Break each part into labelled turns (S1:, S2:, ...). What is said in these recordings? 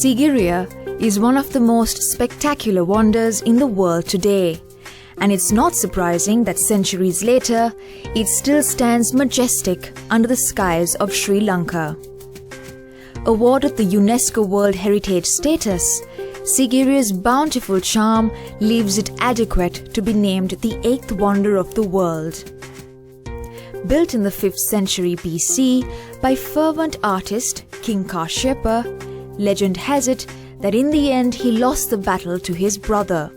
S1: Sigiriya is one of the most spectacular wonders in the world today, and it's not surprising that centuries later, it still stands majestic under the skies of Sri Lanka. Awarded the UNESCO World Heritage status, Sigiriya's bountiful charm leaves it adequate to be named the 8th wonder of the world. Built in the 5th century BC by fervent artist King Kashyapa, legend has it that in the end he lost the battle to his brother.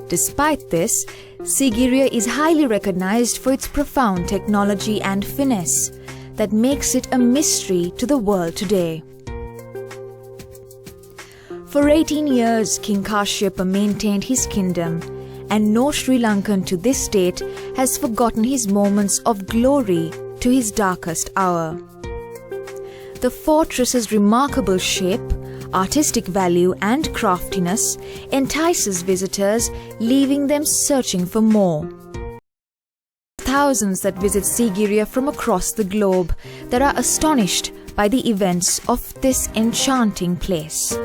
S1: Despite this, Sigiriya is highly recognized for its profound technology and finesse that makes it a mystery to the world today. For 18 years, King Kashyapa maintained his kingdom, and no Sri Lankan to this date has forgotten his moments of glory to his darkest hour. The fortress's remarkable shape, artistic value and craftiness entices visitors, leaving them searching for more. Thousands that visit Sigiriya from across the globe that are astonished by the events of this enchanting place.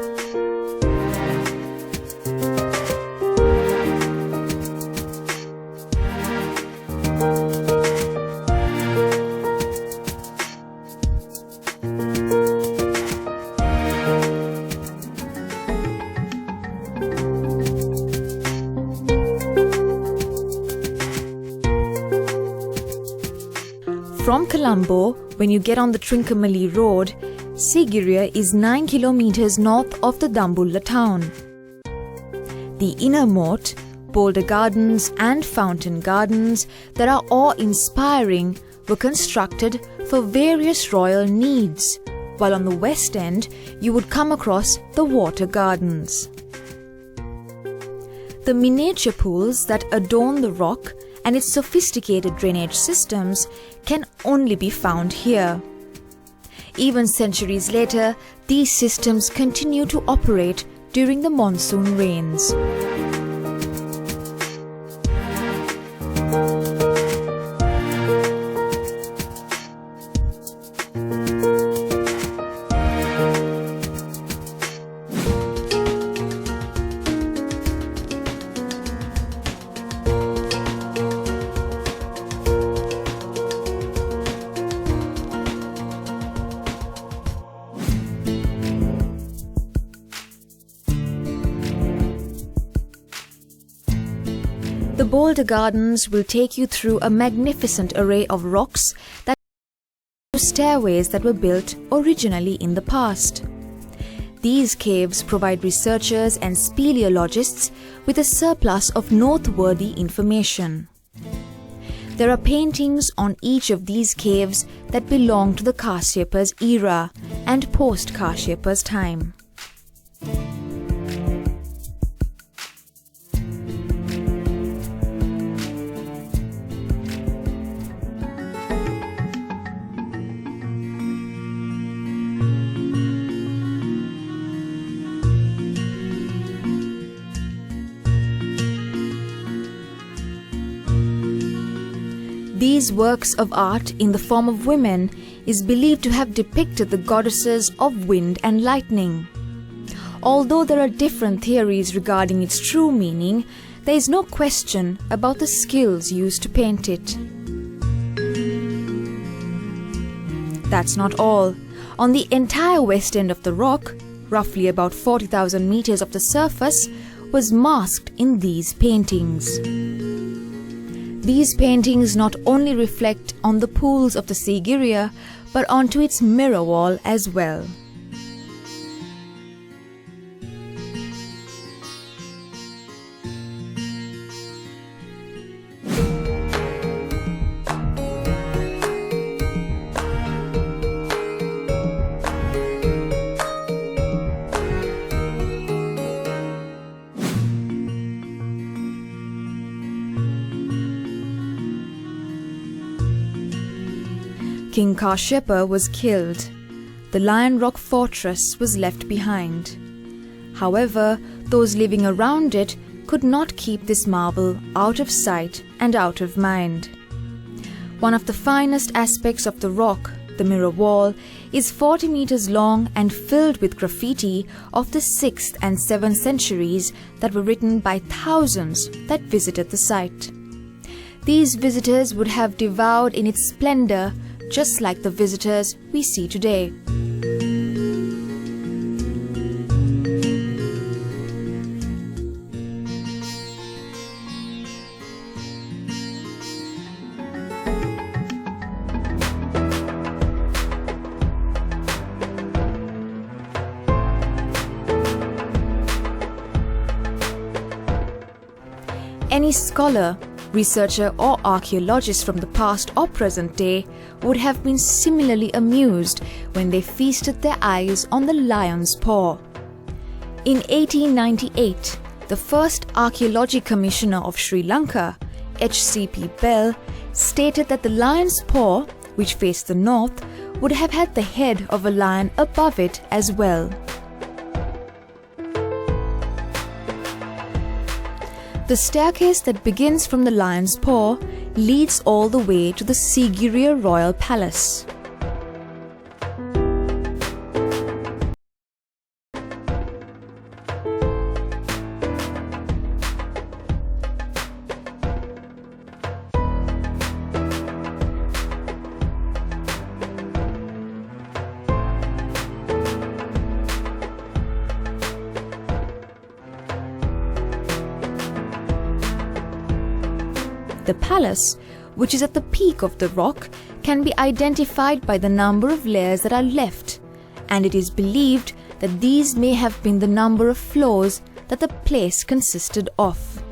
S1: From Colombo, when you get on the Trincomalee Road, Sigiriya is 9 kilometers north of the Dambulla town. The inner moat, boulder gardens and fountain gardens that are awe-inspiring were constructed for various royal needs, while on the west end you would come across the water gardens. The miniature pools that adorn the rock and its sophisticated drainage systems can only be found here. Even centuries later, these systems continue to operate during the monsoon rains. The boulder gardens will take you through a magnificent array of rocks that stairways that were built originally in the past. These caves provide researchers and speleologists with a surplus of noteworthy information. There are paintings on each of these caves that belong to the Kashyapa's era and post-Kashyapa's time. These works of art in the form of women is believed to have depicted the goddesses of wind and lightning. Although there are different theories regarding its true meaning, there is no question about the skills used to paint it. That's not all. On the entire west end of the rock, roughly about 40,000 meters of the surface, was masked in these paintings. These paintings not only reflect on the pools of the Sigiriya, but onto its mirror wall as well. King Kashyapa was killed. The Lion Rock fortress was left behind. However, those living around it could not keep this marvel out of sight and out of mind. One of the finest aspects of the rock the mirror wall, is 40 meters long and filled with graffiti of the 6th and 7th centuries that were written by thousands that visited the site. These visitors would have devoured in its splendor just like the visitors we see today. Any scholar, researcher or archaeologist from the past or present day would have been similarly amused when they feasted their eyes on the lion's paw. In 1898, the first Archaeology Commissioner of Sri Lanka, H.C.P. Bell, stated that the lion's paw, which faced the north, would have had the head of a lion above it as well. The staircase that begins from the lion's paw leads all the way to the Sigiriya Royal Palace. The palace, which is at the peak of the rock, can be identified by the number of layers that are left, and it is believed that these may have been the number of floors that the place consisted of.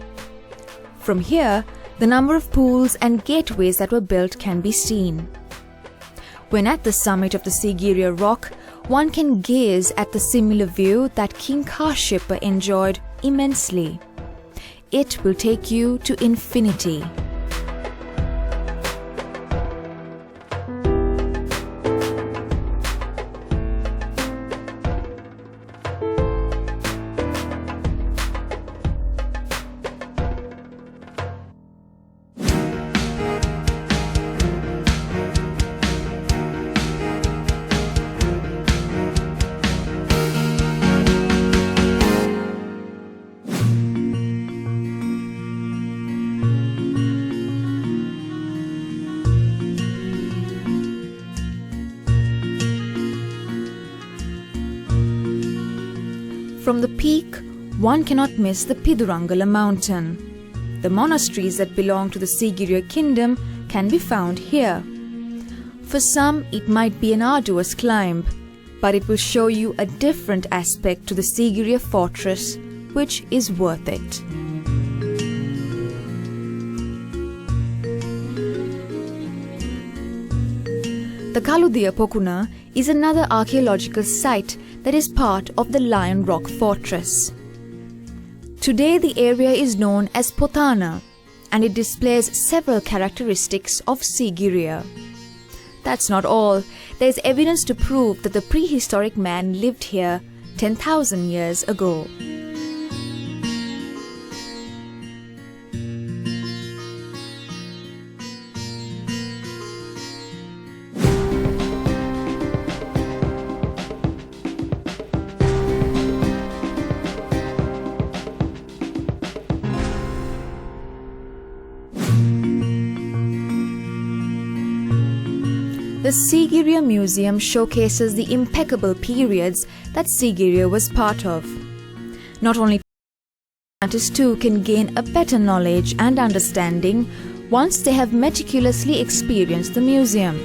S1: From here, the number of pools and gateways that were built can be seen. When at the summit of the Sigiriya rock, one can gaze at the similar view that King Kashyapa enjoyed immensely. It will take you to infinity. From the peak, one cannot miss the Pidurangala mountain. The monasteries that belong to the Sigiriya kingdom can be found here. For some, it might be an arduous climb, but it will show you a different aspect to the Sigiriya fortress, which is worth it. The Kaludiya Pokuna is another archaeological site that is part of the Lion Rock Fortress. Today the area is known as Potana, and it displays several characteristics of Sigiriya. That's not all. There is evidence to prove that the prehistoric man lived here 10,000 years ago. The Sigiriya Museum showcases the impeccable periods that Sigiriya was part of. Not only scientists too can gain a better knowledge and understanding once they have meticulously experienced the museum.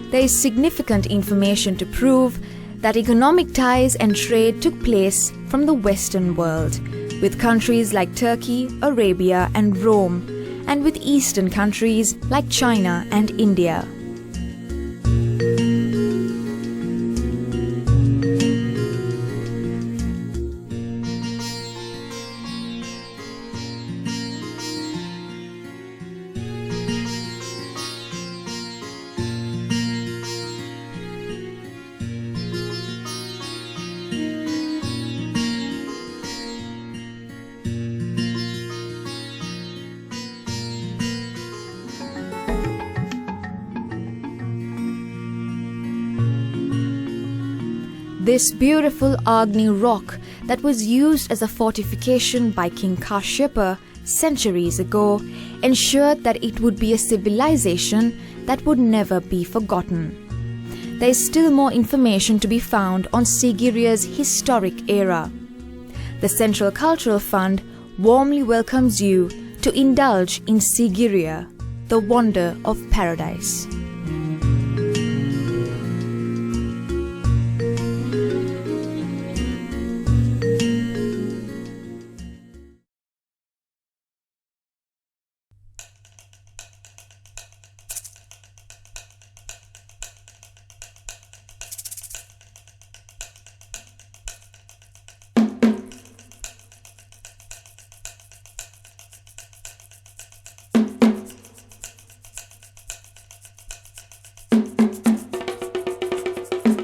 S1: There is significant information to prove that economic ties and trade took place from the Western world, with countries like Turkey, Arabia and Rome, and with Eastern countries like China and India. This beautiful Agni rock that was used as a fortification by King Kashyapa centuries ago ensured that it would be a civilization that would never be forgotten. There is still more information to be found on Sigiriya's historic era. The Central Cultural Fund warmly welcomes you to indulge in Sigiriya, the wonder of paradise.